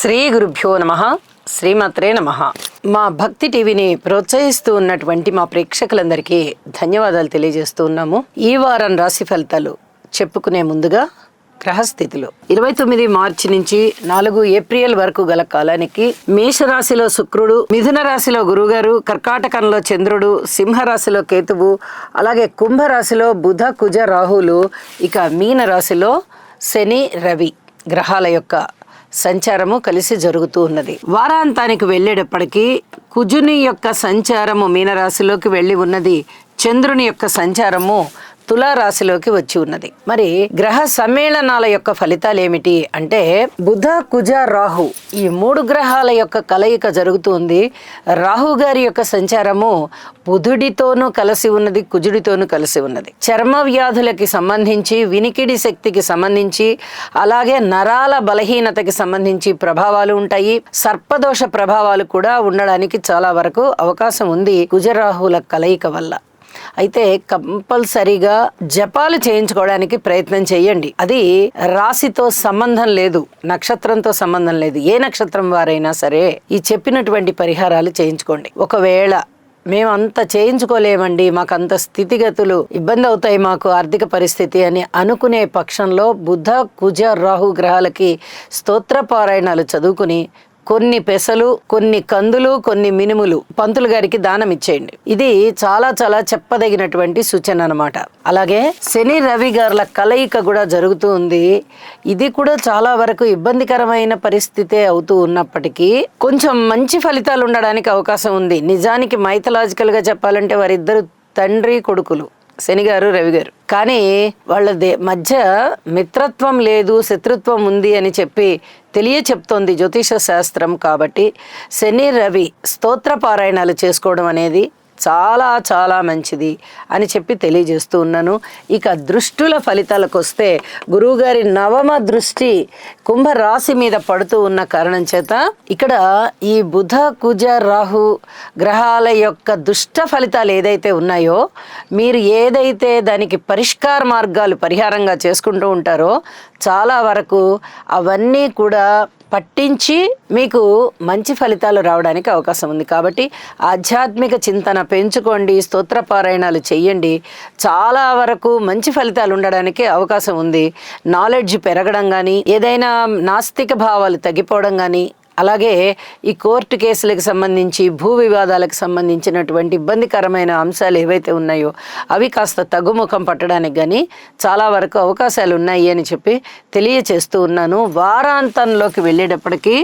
శ్రీ గురుభ్యో నమః. శ్రీమాత్రే నమః. మా భక్తి టీవీని ప్రోత్సహిస్తూ ఉన్నటువంటి మా ప్రేక్షకులందరికీ ధన్యవాదాలు తెలియజేస్తూ ఉన్నాము. ఈ వారం రాశి ఫలితాలు చెప్పుకునే ముందుగా గ్రహస్థితులు 29 మార్చి నుంచి 4 ఏప్రిల్ వరకు గల కాలానికి మేషరాశిలో శుక్రుడు, మిథున రాశిలో గురుగారు, కర్కాటకంలో చంద్రుడు, సింహరాశిలో కేతువు, అలాగే కుంభరాశిలో బుధ కుజ రాహులు, ఇక మీన రాశిలో శని రవి గ్రహాల యొక్క సంచారము కలిసి జరుగుతూ ఉన్నది. వారాంతానికి వెళ్ళేటప్పటికీ కుజుని యొక్క సంచారము మీనరాశిలోకి వెళ్ళి ఉన్నది, చంద్రుని యొక్క సంచారము తులారాశిలోకి వచ్చి ఉన్నది. మరి గ్రహ సమ్మేళనాల యొక్క ఫలితాలు ఏమిటి అంటే, బుధ కుజ రాహు ఈ 3 గ్రహాల యొక్క కలయిక జరుగుతుంది. రాహు గారి యొక్క సంచారము బుధుడితోనూ కలిసి ఉన్నది, కుజుడితోనూ కలిసి ఉన్నది. చర్మ వ్యాధులకి సంబంధించి, వినికిడి శక్తికి సంబంధించి, అలాగే నరాల బలహీనతకి సంబంధించి ప్రభావాలు ఉంటాయి. సర్పదోష ప్రభావాలు కూడా ఉండడానికి చాలా వరకు అవకాశం ఉంది కుజరాహుల కలయిక వల్ల. అయితే కంపల్సరీగా జపాలు చేయించుకోవడానికి ప్రయత్నం చేయండి. అది రాశితో సంబంధం లేదు, నక్షత్రంతో సంబంధం లేదు. ఏ నక్షత్రం వారైనా సరే ఈ చెప్పినటువంటి పరిహారాలు చేయించుకోండి. ఒకవేళ మేము అంత చేయించుకోలేమండి, మాకు అంత స్థితిగతులు ఇబ్బంది అవుతాయి, మాకు ఆర్థిక పరిస్థితి అని అనుకునే పక్షంలో బుధ కుజ రాహు గ్రహాలకి స్తోత్ర పారాయణాలు చదువుకుని కొన్ని పెసలు, కొన్ని కందులు, కొన్ని మినుములు పంతులు గారికి దానం ఇచ్చేయండి. ఇది చాలా చాలా చెప్పదగినటువంటి సూచన అన్నమాట. అలాగే శని రవి గారుల కలయిక కూడా జరుగుతూ ఉంది. ఇది కూడా చాలా వరకు ఇబ్బందికరమైన పరిస్థితే అవుతూ ఉన్నప్పటికీ కొంచెం మంచి ఫలితాలు ఉండడానికి అవకాశం ఉంది. నిజానికి మైథలాజికల్ గా చెప్పాలంటే వారిద్దరు తండ్రి కొడుకులు, శని గారు రవి గారు. కానీ వాళ్ళ మధ్య మిత్రత్వం లేదు, శత్రుత్వం ఉంది అని చెప్పి చెప్తోంది జ్యోతిష శాస్త్రం. కాబట్టి శని రవి స్తోత్ర పారాయణాలు చేసుకోవడం అనేది చాలా చాలా మంచిది అని చెప్పి తెలియజేస్తూ ఉన్నాను. ఇక దృష్టుల ఫలితాలకు వస్తే, గురువుగారి 9వ దృష్టి కుంభరాశి మీద పడుతూ ఉన్న కారణం చేత ఇక్కడ ఈ బుధ కుజ రాహు గ్రహాల యొక్క దుష్ట ఫలితాలు ఏదైతే ఉన్నాయో, మీరు ఏదైతే దానికి పరిష్కార మార్గాలు పరిహారంగా చేసుకుంటూ ఉంటారో చాలా వరకు అవన్నీ కూడా పట్టించి మీకు మంచి ఫలితాలు రావడానికి అవకాశం ఉంది. కాబట్టి ఆధ్యాత్మిక చింతన పెంచుకోండి, స్తోత్ర పారాయణాలు చెయ్యండి, చాలా వరకు మంచి ఫలితాలు ఉండడానికి అవకాశం ఉంది. నాలెడ్జ్ పెరగడం కానీ, ఏదైనా నాస్తిక భావాలు తగ్గిపోవడం కానీ, అలాగే ఈ కోర్టు కేసులకు సంబంధించి, భూ వివాదాలకు సంబంధించినటువంటి ఇబ్బందికరమైన అంశాలు ఏవైతే ఉన్నాయో అవి కాస్త తగ్గుముఖం పట్టడానికి కానీ చాలా వరకు అవకాశాలు ఉన్నాయి అని చెప్పి తెలియచేస్తూ ఉన్నాను. వారాంతంలోకి వెళ్ళేటప్పటికీ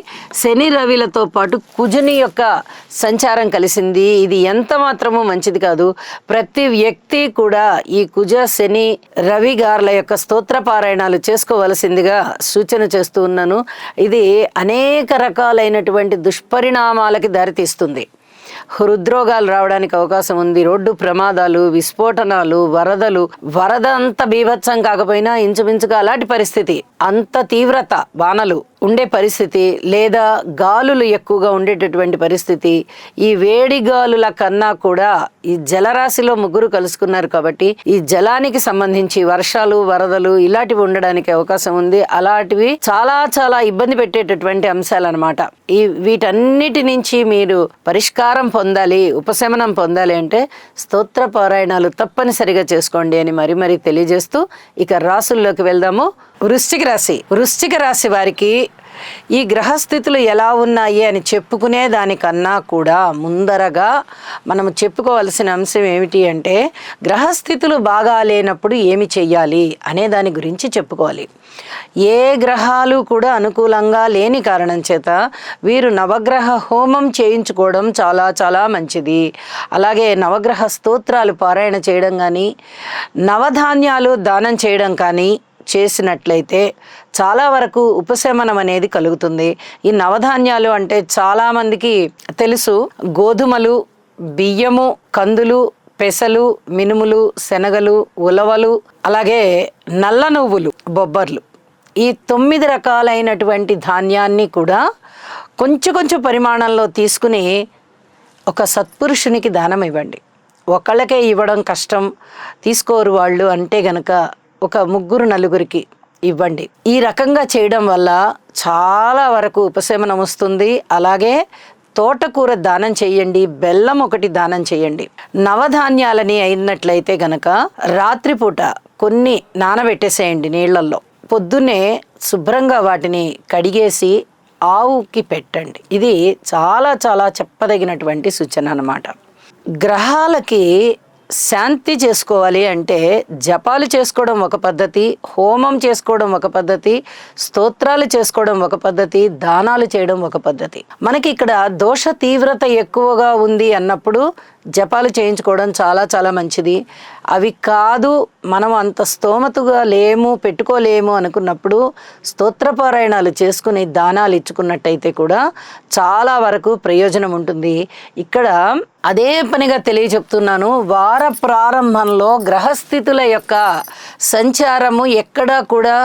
శని రవిలతో పాటు కుజుని యొక్క సంచారం కలిసింది. ఇది ఎంత మాత్రమూ మంచిది కాదు. ప్రతి వ్యక్తి కూడా ఈ కుజ శని రవి గారుల యొక్క స్తోత్ర పారాయణాలు చేసుకోవలసిందిగా సూచన చేస్తూ ఉన్నాను. ఇది అనేక రకాలైనటువంటి దుష్పరిణామాలకి దారితీస్తుంది. హృద్రోగాలు రావడానికి అవకాశం ఉంది, రోడ్డు ప్రమాదాలు, విస్ఫోటనాలు, వరద అంత బీభత్సం కాకపోయినా ఇంచుమించుగా అలాంటి పరిస్థితి, అంత తీవ్రత వానలు ఉండే పరిస్థితి, లేదా గాలులు ఎక్కువగా ఉండేటటువంటి పరిస్థితి. ఈ వేడి గాలుల కన్నా కూడా ఈ జలరాశిలో ముగ్గురు కలుసుకున్నారు కాబట్టి ఈ జలానికి సంబంధించి వర్షాలు, వరదలు ఇలాంటివి ఉండడానికి అవకాశం ఉంది. అలాంటివి చాలా చాలా ఇబ్బంది పెట్టేటటువంటి అంశాలు అన్నమాట. వీటన్నిటి నుంచి మీరు పరిష్కారం పొందాలి, ఉపశమనం పొందాలి అంటే స్తోత్ర పారాయణాలు తప్పనిసరిగా చేసుకోండి అని మరీ తెలియజేస్తూ ఇక రాసుల్లోకి వెళ్దాము. వృశ్చిక రాశి వారికి ఈ గ్రహస్థితులు ఎలా ఉన్నాయి అని చెప్పుకునే దానికన్నా కూడా ముందరగా మనం చెప్పుకోవాల్సిన అంశం ఏమిటి అంటే, గ్రహస్థితులు బాగా లేనప్పుడు ఏమి చెయ్యాలి అనే దాని గురించి చెప్పుకోవాలి. ఏ గ్రహాలు కూడా అనుకూలంగా లేని కారణం చేత వీరు నవగ్రహ హోమం చేయించుకోవడం చాలా చాలా మంచిది. అలాగే నవగ్రహ స్తోత్రాలు పారాయణ చేయడం కానీ, నవధాన్యాలు దానం చేయడం కానీ చేసినట్లయితే చాలా వరకు ఉపశమనం అనేది కలుగుతుంది. ఈ నవధాన్యాలు అంటే చాలామందికి తెలుసు, గోధుమలు, బియ్యము, కందులు, పెసలు, మినుములు, శనగలు, ఉలవలు, అలాగే నల్ల నువ్వులు, బొబ్బర్లు, ఈ 9 రకాలైనటువంటి ధాన్యాన్ని కూడా కొంచెం పరిమాణంలో తీసుకుని ఒక సత్పురుషునికి దానం ఇవ్వండి. ఒకళ్ళకే ఇవ్వడం కష్టం, తీసుకోరు వాళ్ళు అంటే గనక ఒక 3-4కి ఇవ్వండి. ఈ రకంగా చేయడం వల్ల చాలా వరకు ఉపశమనం వస్తుంది. అలాగే తోటకూర దానం చేయండి, బెల్లం ఒకటి దానం చేయండి. నవధాన్యాలని అయినట్లయితే గనక రాత్రిపూట కొన్ని నానబెట్టేసేయండి నీళ్లల్లో. పొద్దున్నే శుభ్రంగా వాటిని కడిగేసి ఆవుకి పెట్టండి. ఇది చాలా చాలా చెప్పదగినటువంటి సూచన అన్నమాట. గ్రహాలకి శాంతి చేసుకోవాలి అంటే జపాలు చేసుకోవడం ఒక పద్ధతి, హోమం చేసుకోవడం ఒక పద్ధతి, స్తోత్రాలు చేసుకోవడం ఒక పద్ధతి, దానాలు చేయడం ఒక పద్ధతి. మనకి ఇక్కడ దోష తీవ్రత ఎక్కువగా ఉంది అన్నప్పుడు జపాలు చేయించుకోవడం చాలా చాలా మంచిది. అవి కాదు, మనం అంత స్తోమతగా లేము, పెట్టుకోలేము అనుకున్నప్పుడు స్తోత్రపారాయణాలు చేసుకుని దానాలు ఇచ్చుకున్నట్టయితే కూడా చాలా వరకు ప్రయోజనం ఉంటుంది. ఇక్కడ అదే పనిగా తెలియచెప్తున్నాను, వార ప్రారంభంలో గ్రహస్థితుల యొక్క సంచారము ఎక్కడా కూడా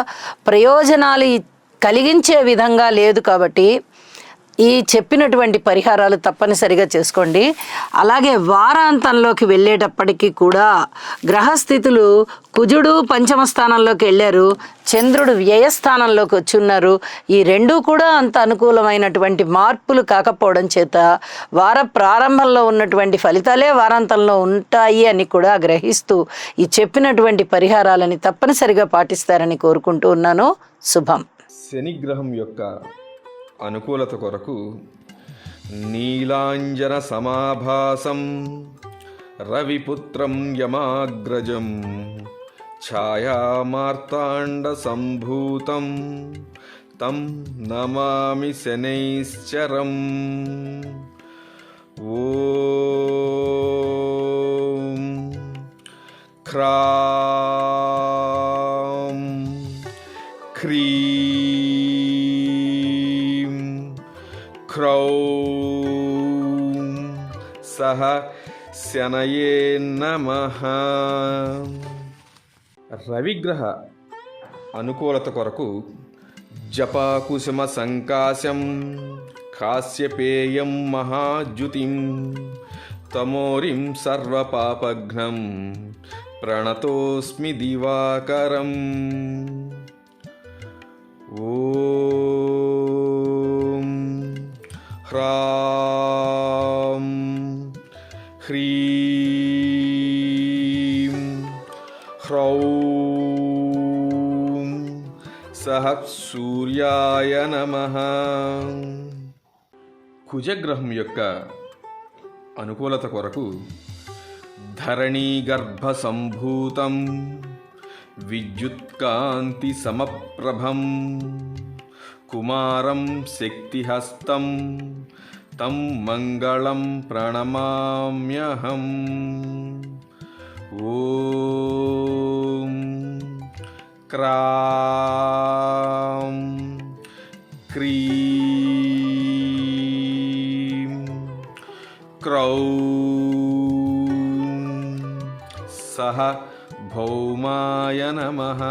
ప్రయోజనాలు కలిగించే విధంగా లేదు కాబట్టి ఈ చెప్పినటువంటి పరిహారాలు తప్పనిసరిగా చేసుకోండి. అలాగే వారాంతంలోకి వెళ్ళేటప్పటికీ కూడా గ్రహస్థితులు కుజుడు పంచమ స్థానంలోకి వెళ్ళారు, చంద్రుడు వ్యయస్థానంలోకి వచ్చి ఉన్నారు. ఈ రెండూ కూడా అంత అనుకూలమైనటువంటి మార్పులు కాకపోవడం చేత వార ప్రారంభంలో ఉన్నటువంటి ఫలితాలే వారాంతంలో ఉంటాయి అని కూడా గ్రహిస్తూ ఈ చెప్పినటువంటి పరిహారాలని తప్పనిసరిగా పాటిస్తారని కోరుకుంటూ ఉన్నాను. శుభం. శనిగ్రహం యొక్క అనుకూలత కొరకు నీలాంజన సమాభాసం రవిపుత్రం యమాగ్రజం ఛాయామార్తాండ సంభూతం తం నమామి శనైశ్చరం. ఓం క్రాం క్రీం క్రౌం సహ శనయే నమః. రవిగ్రహ అనుకూలత కొరకు జపాకుసుమ సంకాశం కాశ్యపేయం మహాద్యుతిం తమోరిం సర్వపాపఘ్నం ప్రణతోస్మి దివాకరం. ఓం హ్రాం హ్రీం హ్రౌం సహ సూర్యాయ నమః. కుజగ్రహం యొక్క అనుకూలత కొరకు ధరణీ గర్భ సంభూతం విద్యుత్కాంతి సమప్రభం కుమారం శక్తిహస్తం తం మంగళం ప్రణమామ్యహం. ఓం క్రాం క్రీం క్రౌం సహ భౌమాయ నమః.